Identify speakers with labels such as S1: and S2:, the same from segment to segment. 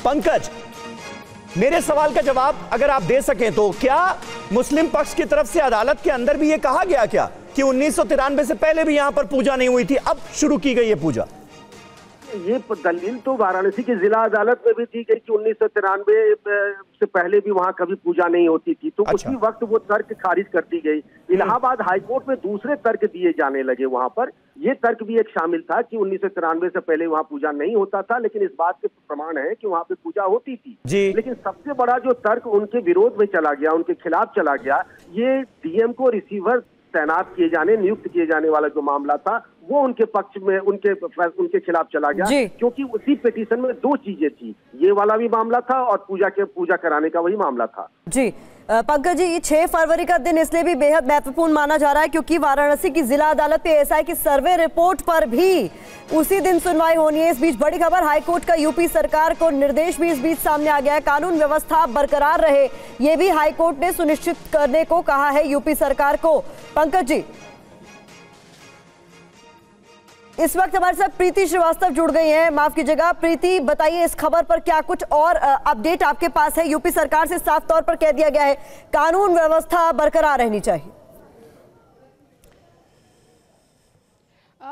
S1: पंकज, मेरे सवाल का जवाब अगर आप दे सकें तो क्या मुस्लिम पक्ष की तरफ से अदालत के अंदर भी यह कहा गया क्या कि 1993 से पहले भी यहां पर पूजा नहीं हुई थी, अब शुरू की गई है पूजा?
S2: ये दलील तो वाराणसी की जिला अदालत में भी दी गई कि 1993 से पहले भी वहां कभी पूजा नहीं होती थी, तो उसी वक्त वो तर्क खारिज कर दी गई। इलाहाबाद हाईकोर्ट में दूसरे तर्क दिए जाने लगे वहां पर। ये तर्क भी एक शामिल था कि 1993 से पहले वहां पूजा नहीं होता था, लेकिन इस बात के प्रमाण है कि वहां पे पूजा होती थी। लेकिन सबसे बड़ा जो तर्क उनके विरोध में चला गया, उनके खिलाफ चला गया, ये डीएम को रिसीवर तैनात किए जाने, नियुक्त किए जाने वाला जो मामला था वो उनके पक्ष में उनके खिलाफ चला गया, क्योंकि उसी पिटीशन में दो चीजें थी, ये वाला भी मामला था और पूजा कराने का वही मामला था। जी
S3: पंकज जी, ये 6 फरवरी का दिन इसलिए भी बेहद महत्वपूर्ण माना जा रहा है क्योंकि वाराणसी की जिला अदालत पे एएसआई की सर्वे रिपोर्ट पर भी उसी दिन सुनवाई होनी है। इस बीच बड़ी खबर, हाईकोर्ट का यूपी सरकार को निर्देश भी इस बीच सामने आ गया है। कानून व्यवस्था बरकरार रहे, ये भी हाईकोर्ट ने सुनिश्चित करने को कहा है यूपी सरकार को। पंकज जी, इस वक्त हमारे साथ प्रीति श्रीवास्तव जुड़ गई हैं। माफ कीजिएगा प्रीति, बताइए इस खबर पर क्या कुछ और अपडेट आपके पास है? यूपी सरकार से साफ तौर पर कह दिया गया है कानून व्यवस्था बरकरार रहनी चाहिए।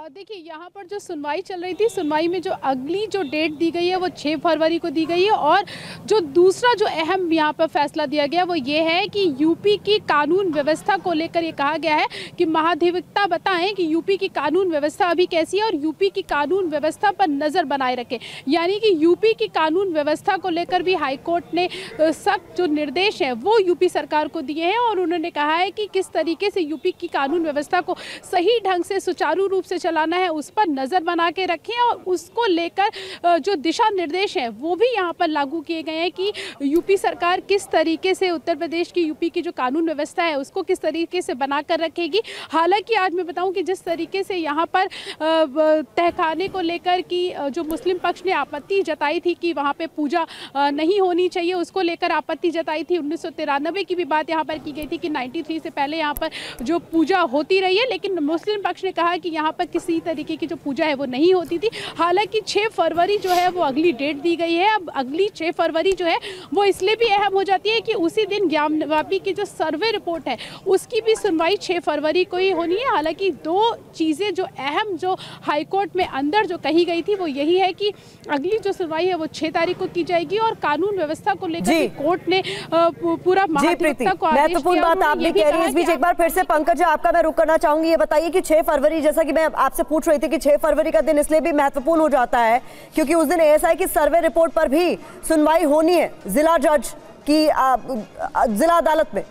S4: देखिए, यहाँ पर जो सुनवाई चल रही थी, सुनवाई में जो अगली जो डेट दी गई है वो 6 फरवरी को दी गई है और जो दूसरा जो अहम यहाँ पर फैसला दिया गया वो ये है कि यूपी की कानून व्यवस्था को लेकर ये कहा गया है कि महाधिवक्ता बताएं कि यूपी की कानून व्यवस्था अभी कैसी है और यूपी की कानून व्यवस्था पर नज़र बनाए रखें। यानी कि यूपी की कानून व्यवस्था को लेकर भी हाईकोर्ट ने सख्त जो निर्देश है वो यूपी सरकार को दिए हैं और उन्होंने कहा है कि किस तरीके से यूपी की कानून व्यवस्था को सही ढंग से सुचारू रूप से चलाना है, उस पर नजर बना के रखें और उसको लेकर जो दिशा निर्देश है वो भी यहाँ पर लागू किए गए हैं कि यूपी सरकार किस तरीके से उत्तर प्रदेश की यूपी की जो कानून व्यवस्था है उसको किस तरीके से बना कर रखेगी। हालांकि आज मैं बताऊं कि जिस तरीके से यहाँ पर तहखाने को लेकर की जो मुस्लिम पक्ष ने आपत्ति जताई थी कि वहाँ पे पूजा नहीं होनी चाहिए, उसको लेकर आपत्ति जताई थी। 1993 की भी बात यहाँ पर की गई थी कि 93 से पहले यहाँ पर जो पूजा होती रही है, लेकिन मुस्लिम पक्ष ने कहा कि यहाँ पर किसी तरीके की जो पूजा है वो नहीं होती थी। हालांकि 6 फरवरी जो है वो अगली डेट दी गई है। अब अगली 6 फरवरी जो है वो इसलिए भी अहम हो जाती है कि उसी दिन ज्ञानवापी की जो सर्वे रिपोर्ट है उसकी भी सुनवाई 6 फरवरी को ही होनी है। हालांकि 2 चीज़ें जो अहम जो हाईकोर्ट में अंदर जो कही गई थी वो यही है कि अगली जो सुनवाई है वो 6 तारीख को की जाएगी और कानून व्यवस्था को लेकर कोर्ट ने पूरा महाधिवक्ता को आदेश दिया।
S3: महत्वपूर्ण बात आप भी कह रही है। इस बीच एक बार फिर से पंकज आपका मैं रुक करना चाहूंगी। ये बताइए कि 6 फरवरी, जैसा कि मैं आपसे पूछ रही थी कि 6 फरवरी का दिन इसलिए भी महत्वपूर्ण हो जाता है क्योंकि उस दिन एएसआई की सर्वे रिपोर्ट पर भी सुनवाई होनी है जिला जज की जिला अदालत में।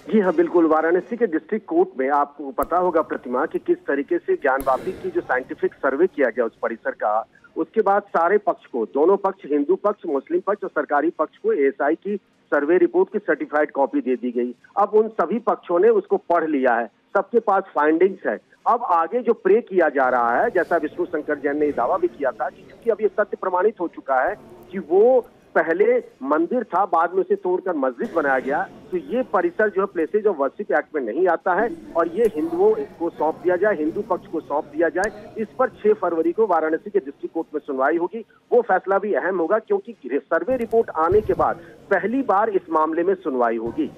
S2: जी हाँ, बिल्कुल। वाराणसी के डिस्ट्रिक्ट कोर्ट में आपको पता होगा प्रतिमा कि किस तरीके से ज्ञानवापी की जो साइंटिफिक सर्वे किया गया उस परिसर का, उसके बाद सारे पक्ष को, दोनों पक्ष, हिंदू पक्ष, मुस्लिम पक्ष और सरकारी पक्ष को एएसआई की सर्वे रिपोर्ट की सर्टिफाइड कॉपी दे दी गई। अब उन सभी पक्षों ने उसको पढ़ लिया है, सबके पास फाइंडिंग्स है। अब आगे जो प्रे किया जा रहा है, जैसा विष्णु शंकर जैन ने दावा भी किया था कि क्योंकि अब ये सत्य प्रमाणित हो चुका है कि वो पहले मंदिर था, बाद में उसे तोड़कर मस्जिद बनाया गया, तो ये परिसर जो है प्लेसेज ऑफ वर्शिप एक्ट में नहीं आता है और ये हिंदुओं को सौंप दिया जाए, हिंदू पक्ष को सौंप दिया जाए। इस पर 6 फरवरी को वाराणसी के डिस्ट्रिक्ट कोर्ट में सुनवाई होगी। वो फैसला भी अहम होगा क्योंकि सर्वे रिपोर्ट आने के बाद पहली बार इस मामले में सुनवाई होगी।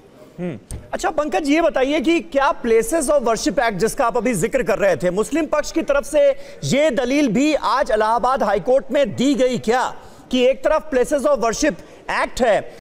S1: अच्छा पंकज, ये बताइए कि क्या प्लेसेस ऑफ वर्शिप एक्ट जिसका आप अभी जिक्र कर रहे थे, मुस्लिम पक्ष की तरफ से ये दलील भी आज इलाहाबाद हाईकोर्ट में दी गई क्या कि एक तरफ प्लेसेस ऑफ वर्शिप एक्ट है